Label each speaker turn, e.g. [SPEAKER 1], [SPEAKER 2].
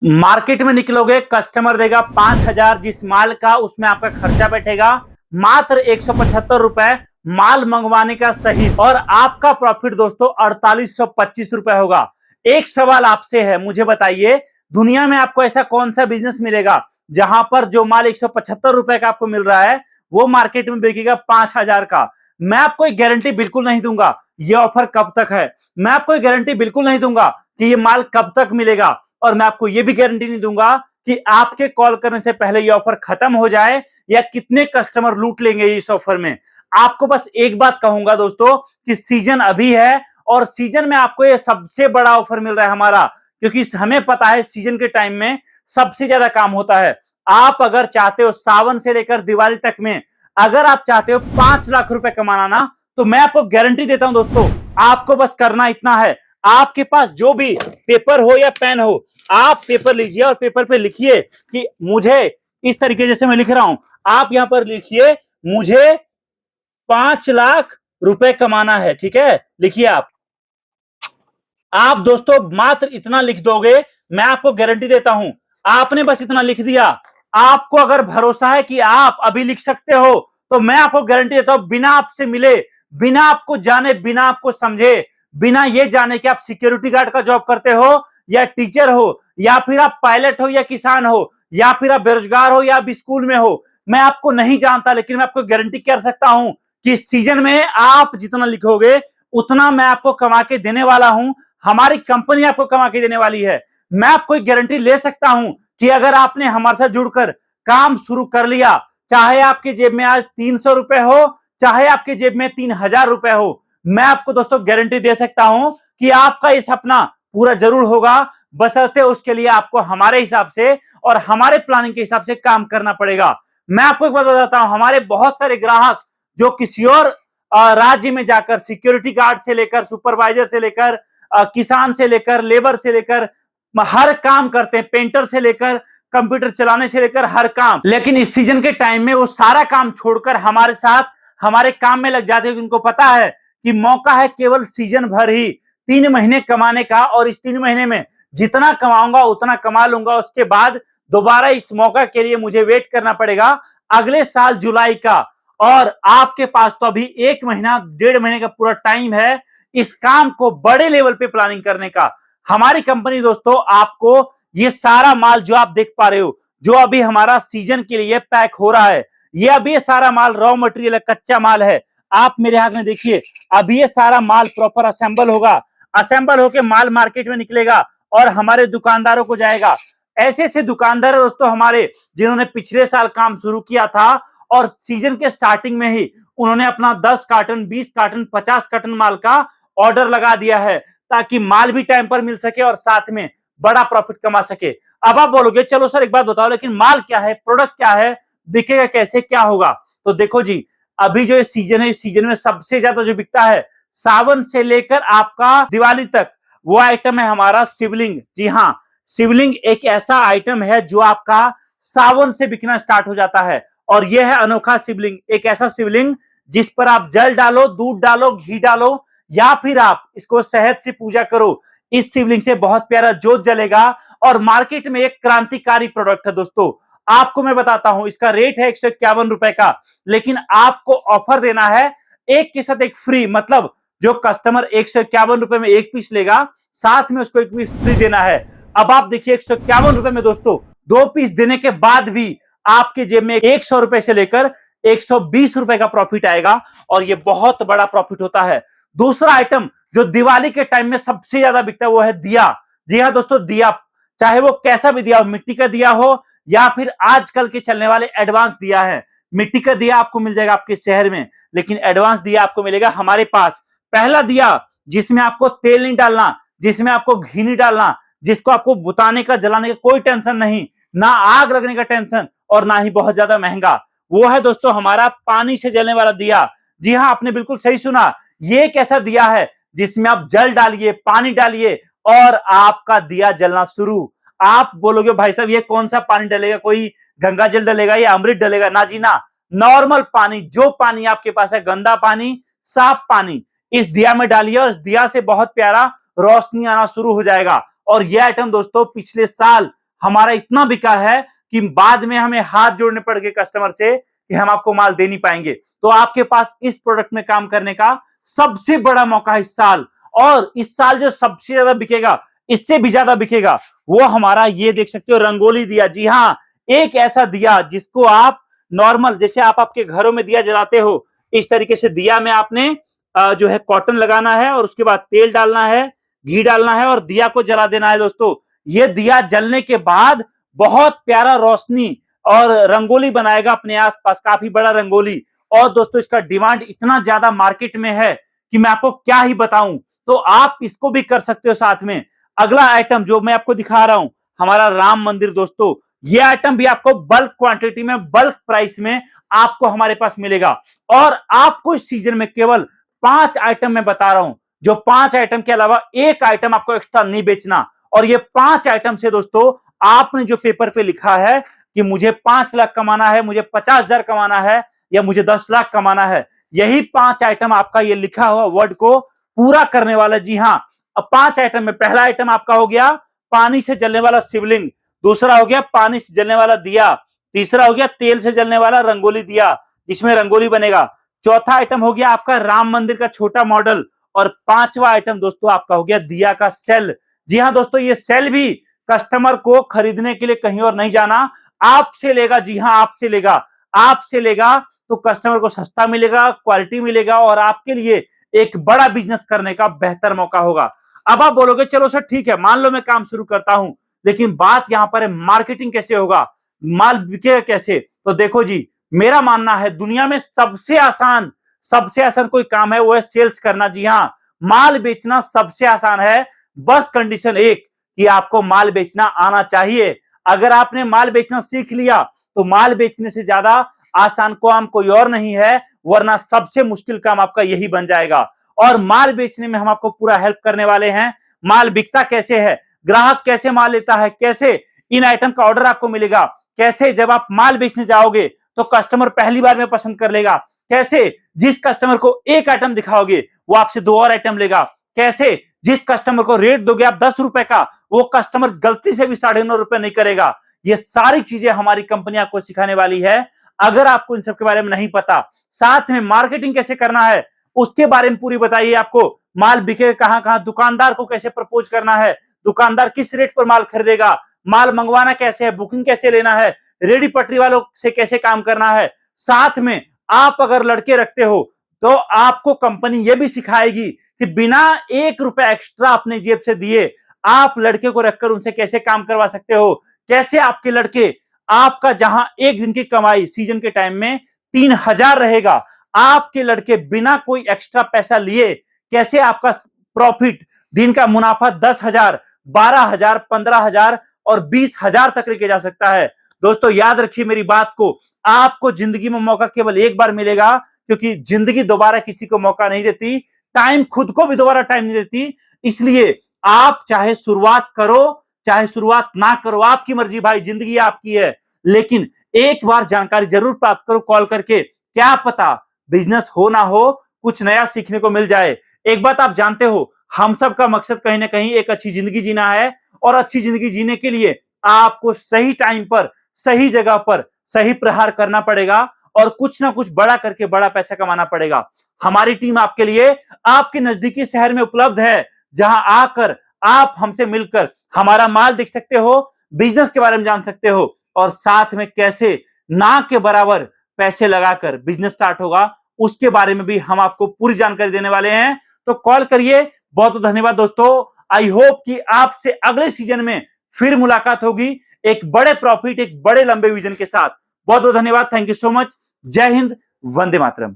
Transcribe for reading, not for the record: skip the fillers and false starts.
[SPEAKER 1] Market में निकलोगे, customer देगा 5,000, जिस माल का उसमें आपका खर्चा बैठेगा मात्र 175 रुपए माल मंगवाने का सही, और आपका प्रॉफिट दोस्तों 4825 रुपए होगा। एक सवाल आपसे है, मुझे बताइए, दुनिया में आपको ऐसा कौन सा बिजनेस मिलेगा जहां पर जो माल 175 रुपए का आपको मिल रहा है वो मार्केट में बिकेगा 5,000 का। मैं आपको एक गारंटी बिल्कुल नहीं दूंगा ये ऑफर कब तक है, मैं आपको एक गारंटी बिल्कुल नहीं दूंगा कि ये माल कब तक मिलेगा, और मैं आपको ये भी गारंटी नहीं दूंगा कि आपके कॉल करने से पहले ये ऑफर खत्म हो जाए या कितने कस्टमर लूट लेंगे इस ऑफर में। आपको बस एक बात कहूंगा दोस्तों कि सीजन अभी है, और सीजन में आपको ये सबसे बड़ा ऑफर मिल रहा है हमारा, क्योंकि हमें पता है सीजन के टाइम में सबसे ज्यादा काम होता है। आप अगर चाहते हो सावन से लेकर दिवाली तक में अगर आप चाहते हो 5 लाख रुपए कमाना ना, तो मैं आपको गारंटी देता हूं दोस्तों, आपको बस करना इतना है, आपके पास जो भी पेपर हो या पेन हो, आप पेपर लीजिए और पेपर पे लिखिए कि मुझे, इस तरीके जैसे मैं लिख रहा हूं, आप यहां पर लिखिए मुझे 5 लाख रुपए कमाना है। ठीक है, लिखिए आप दोस्तों मात्र इतना लिख दोगे, मैं आपको गारंटी देता हूं, आपने बस इतना लिख दिया, आपको अगर भरोसा है कि आप अभी लिख सकते हो, तो मैं आपको गारंटी देता हूं, बिना आपसे मिले, बिना आपको जाने, बिना आपको समझे, बिना ये जाने कि आप सिक्योरिटी गार्ड का जॉब करते हो या टीचर हो या फिर आप पायलट हो या किसान हो या फिर आप बेरोजगार हो या आप स्कूल में हो, मैं आपको नहीं जानता, लेकिन मैं आपको गारंटी कर सकता हूं कि इस सीजन में आप जितना लिखोगे उतना मैं आपको कमा के देने वाला हूं, हमारी कंपनी आपको कमा के देने वाली है। मैं आपको एक गारंटी ले सकता हूं कि अगर आपने हमारे साथ जुड़कर काम शुरू कर लिया, चाहे आपकी जेब में आज 300 रुपए हो, चाहे आपकी जेब में 3,000 रुपए हो, मैं आपको दोस्तों गारंटी दे सकता हूं कि आपका ये सपना पूरा जरूर होगा, बशर्ते उसके लिए आपको हमारे हिसाब से और हमारे प्लानिंग के हिसाब से काम करना पड़ेगा। मैं आपको एक बात बताता हूं, हमारे बहुत सारे ग्राहक जो किसी और राज्य में जाकर सिक्योरिटी गार्ड से लेकर सुपरवाइजर से लेकर किसान से लेकर लेबर से लेकर हर काम करते हैं, पेंटर से लेकर कंप्यूटर चलाने से लेकर हर काम, लेकिन इस सीजन के टाइम में वो सारा काम छोड़कर हमारे साथ हमारे काम में लग जाते हैं। उनको पता है कि मौका है केवल सीजन भर ही 3 महीने कमाने का, और इस 3 महीने में जितना कमाऊंगा उतना कमा लूंगा, उसके बाद दोबारा इस मौका के लिए मुझे वेट करना पड़ेगा अगले साल जुलाई का। और आपके पास तो अभी 1 महीना 1.5 महीने का पूरा टाइम है इस काम को बड़े लेवल पे प्लानिंग करने का। हमारी कंपनी दोस्तों आपको ये सारा माल जो आप देख पा रहे हो, जो अभी हमारा सीजन के लिए पैक हो रहा है, ये अभी ये सारा माल रॉ मटेरियल है, कच्चा माल है। आप मेरे हाथ में देखिए, अभी ये सारा माल प्रॉपर असेंबल होगा, असेंबल होके माल मार्केट में निकलेगा और हमारे दुकानदारों को जाएगा। ऐसे ऐसे दुकानदार है दोस्तों हमारे, जिन्होंने पिछले साल काम शुरू किया था और सीजन के स्टार्टिंग में ही उन्होंने अपना 10 कार्टन 20 कार्टन 50 कार्टन माल का ऑर्डर लगा दिया है, ताकि माल भी टाइम पर मिल सके और साथ में बड़ा प्रॉफिट कमा सके। अब आप बोलोगे चलो सर एक बात बताओ, लेकिन माल क्या है, प्रोडक्ट क्या है, बिकेगा कैसे, क्या होगा? तो देखो जी, अभी जो सीजन है, इस सीजन में सबसे ज्यादा जो बिकता है सावन से लेकर आपका दिवाली तक, वो आइटम है हमारा शिवलिंग। जी हाँ, शिवलिंग एक ऐसा आइटम है जो आपका सावन से बिकना स्टार्ट हो जाता है, और यह है अनोखा शिवलिंग, एक ऐसा शिवलिंग जिस पर आप जल डालो, दूध डालो, घी डालो, या फिर आप इसको शहद से पूजा करो, इस शिवलिंग से बहुत प्यारा ज्योत जलेगा, और मार्केट में एक क्रांतिकारी प्रोडक्ट है दोस्तों। आपको मैं बताता हूं, इसका रेट है 151 रुपए का, लेकिन आपको ऑफर देना है एक के साथ एक फ्री, मतलब जो कस्टमर 151 रुपए में एक पीस लेगा, साथ में उसको एक पीस फ्री देना है। अब आप देखिए 151 रुपए में दोस्तों 2 पीस देने के बाद भी आपके जेब में 100 रुपए से लेकर 120 रुपए का प्रॉफिट आएगा, और यह बहुत बड़ा प्रॉफिट होता है। दूसरा आइटम जो दिवाली के टाइम में सबसे ज्यादा बिकता है वो है दिया। जी हाँ दोस्तों, दिया, चाहे वो कैसा भी दिया हो, मिट्टी का दिया हो या फिर आजकल के चलने वाले एडवांस दिया है। मिट्टी का दिया आपको मिल जाएगा आपके शहर में, लेकिन एडवांस दिया आपको मिलेगा हमारे पास। पहला दिया जिसमें आपको तेल नहीं डालना, जिसमें आपको घी नहीं डालना, जिसको आपको बुताने का जलाने का कोई टेंशन नहीं, ना आग लगने का टेंशन, और ना ही बहुत ज्यादा महंगा, वो है दोस्तों हमारा पानी से जलने वाला दिया। जी हाँ, आपने बिल्कुल सही सुना, ये एक ऐसा दिया है जिसमें आप जल डालिए, पानी डालिए और आपका दिया जलना शुरू। आप बोलोगे भाई साहब ये कौन सा पानी डलेगा, कोई गंगा जल डलेगा या अमृत डलेगा? ना जी ना, नॉर्मल पानी, जो पानी आपके पास है, गंदा पानी, साफ पानी, इस दिया में डालिए और इस दिया से बहुत प्यारा रोशनी आना शुरू हो जाएगा। और यह आइटम दोस्तों पिछले साल हमारा इतना बिका है कि बाद में हमें हाथ जोड़ने पड़ गए कस्टमर से कि हम आपको माल दे नहीं पाएंगे। तो आपके पास इस प्रोडक्ट में काम करने का सबसे बड़ा मौका है इस साल, और इस साल जो सबसे ज्यादा बिकेगा, इससे भी ज्यादा बिकेगा, वो हमारा ये देख सकते हो रंगोली दिया। जी हाँ, एक ऐसा दिया जिसको आप नॉर्मल, जैसे आप आपके घरों में दिया जलाते हो, इस तरीके से दिया में आपने जो है कॉटन लगाना है और उसके बाद तेल डालना है, घी डालना है और दिया को जला देना है। दोस्तों, ये दिया जलने के बाद बहुत प्यारा रोशनी और रंगोली बनाएगा अपने आसपास, काफी बड़ा रंगोली। और दोस्तों, इसका डिमांड इतना ज्यादा मार्केट में है कि मैं आपको क्या ही बताऊं। तो आप इसको भी कर सकते हो साथ में। अगला आइटम जो मैं आपको दिखा रहा हूं, हमारा राम मंदिर। दोस्तों, ये आइटम भी आपको बल्क क्वांटिटी में, बल्क प्राइस में आपको हमारे पास मिलेगा। और आपको इस सीजन में केवल 5 आइटम मैं बता रहा हूं, जो 5 आइटम के अलावा एक आइटम आपको एक्स्ट्रा नहीं बेचना। और ये 5 आइटम से दोस्तों, आपने जो पेपर पे लिखा है कि मुझे 5 लाख कमाना है, मुझे 50,000 कमाना है, या मुझे 10 लाख कमाना है, यही 5 आइटम आपका ये लिखा हुआ वर्ड को पूरा करने वाला। जी हाँ, अब 5 आइटम में पहला आइटम आपका हो गया पानी से जलने वाला शिवलिंग, दूसरा हो गया पानी से जलने वाला दिया, तीसरा हो गया तेल से जलने वाला रंगोली दिया जिसमें रंगोली बनेगा, चौथा आइटम हो गया आपका राम मंदिर का छोटा मॉडल, और 5वां आइटम दोस्तों आपका हो गया दिया का सेल। जी हाँ दोस्तों, ये सेल भी कस्टमर को खरीदने के लिए कहीं और नहीं जाना, आपसे लेगा। जी हाँ, आपसे लेगा। आपसे लेगा तो कस्टमर को सस्ता मिलेगा, क्वालिटी मिलेगा, और आपके लिए एक बड़ा बिजनेस करने का बेहतर मौका होगा। अब आप बोलोगे चलो सर ठीक है, मान लो मैं काम शुरू करता हूं, लेकिन बात यहां पर है मार्केटिंग कैसे होगा, माल बिकेगा कैसे। तो देखो जी, मेरा मानना है दुनिया में सबसे आसान कोई काम है वो है सेल्स करना। जी हाँ, माल बेचना सबसे आसान है, बस कंडीशन एक कि आपको माल बेचना आना चाहिए। अगर आपने माल बेचना सीख लिया तो माल बेचने से ज्यादा आसान काम कोई और नहीं है, वरना सबसे मुश्किल काम आपका यही बन जाएगा। और माल बेचने में हम आपको पूरा हेल्प करने वाले हैं। माल बिकता कैसे है, ग्राहक कैसे माल लेता है, कैसे इन आइटम का ऑर्डर आपको मिलेगा, कैसे जब आप माल बेचने जाओगे तो कस्टमर पहली बार में पसंद कर लेगा, कैसे जिस कस्टमर को एक आइटम दिखाओगे वो आपसे 2 और आइटम लेगा, कैसे जिस कस्टमर को रेट दोगे आप 10 रुपए का, वो कस्टमर गलती से भी 9.5 रुपए नहीं करेगा। ये सारी चीजें हमारी कंपनी आपको सिखाने वाली है। अगर आपको इन सब के बारे में नहीं पता, साथ में मार्केटिंग कैसे करना है उसके बारे में पूरी बताइए आपको, माल बिके कहां कहां, दुकानदार को कैसे प्रपोज करना है, दुकानदार किस रेट पर माल खरीदेगा, माल मंगवाना कैसे है, बुकिंग कैसे लेना है, रेडी पटरी वालों से कैसे काम करना है। साथ में आप अगर लड़के रखते हो तो आपको कंपनी यह भी सिखाएगी कि बिना 1 रुपए एक्स्ट्रा अपने जेब से दिए आप लड़के को रखकर उनसे कैसे काम करवा सकते हो, कैसे आपके लड़के, आपका जहां एक दिन की कमाई सीजन के टाइम में 3,000 रहेगा, आपके लड़के बिना कोई एक्स्ट्रा पैसा लिए कैसे आपका प्रॉफिट, दिन का मुनाफा 10,000, 12,000, 15,000 और 20,000 तक लेके जा सकता है। दोस्तों याद रखिए मेरी बात को, आपको जिंदगी में मौका केवल एक बार मिलेगा, क्योंकि जिंदगी दोबारा किसी को मौका नहीं देती, टाइम खुद को भी दोबारा टाइम नहीं देती। इसलिए आप चाहे शुरुआत करो चाहे शुरुआत ना करो, आपकी मर्जी भाई, जिंदगी आपकी है, लेकिन एक बार जानकारी जरूर प्राप्त करो कॉल करके, क्या पता बिजनेस हो ना हो कुछ नया सीखने को मिल जाए। एक बात आप जानते हो, हम सब का मकसद कहीं ना कहीं एक अच्छी जिंदगी जीना है, और अच्छी जिंदगी जीने के लिए आपको सही टाइम पर, सही जगह पर सही प्रहार करना पड़ेगा, और कुछ ना कुछ बड़ा करके बड़ा पैसा कमाना पड़ेगा। हमारी टीम आपके लिए आपके नजदीकी शहर में उपलब्ध है, जहां आकर आप हमसे मिलकर हमारा माल देख सकते हो, बिजनेस के बारे में जान सकते हो, और साथ में कैसे ना के बराबर पैसे लगाकर बिजनेस स्टार्ट होगा उसके बारे में भी हम आपको पूरी जानकारी देने वाले हैं। तो कॉल करिए। बहुत बहुत धन्यवाद दोस्तों। आई होप कि आपसे अगले सीजन में फिर मुलाकात होगी, एक बड़े प्रॉफिट, एक बड़े लंबे विजन के साथ। बहुत बहुत धन्यवाद। Thank you so much. जय हिंद, वंदे मातरम।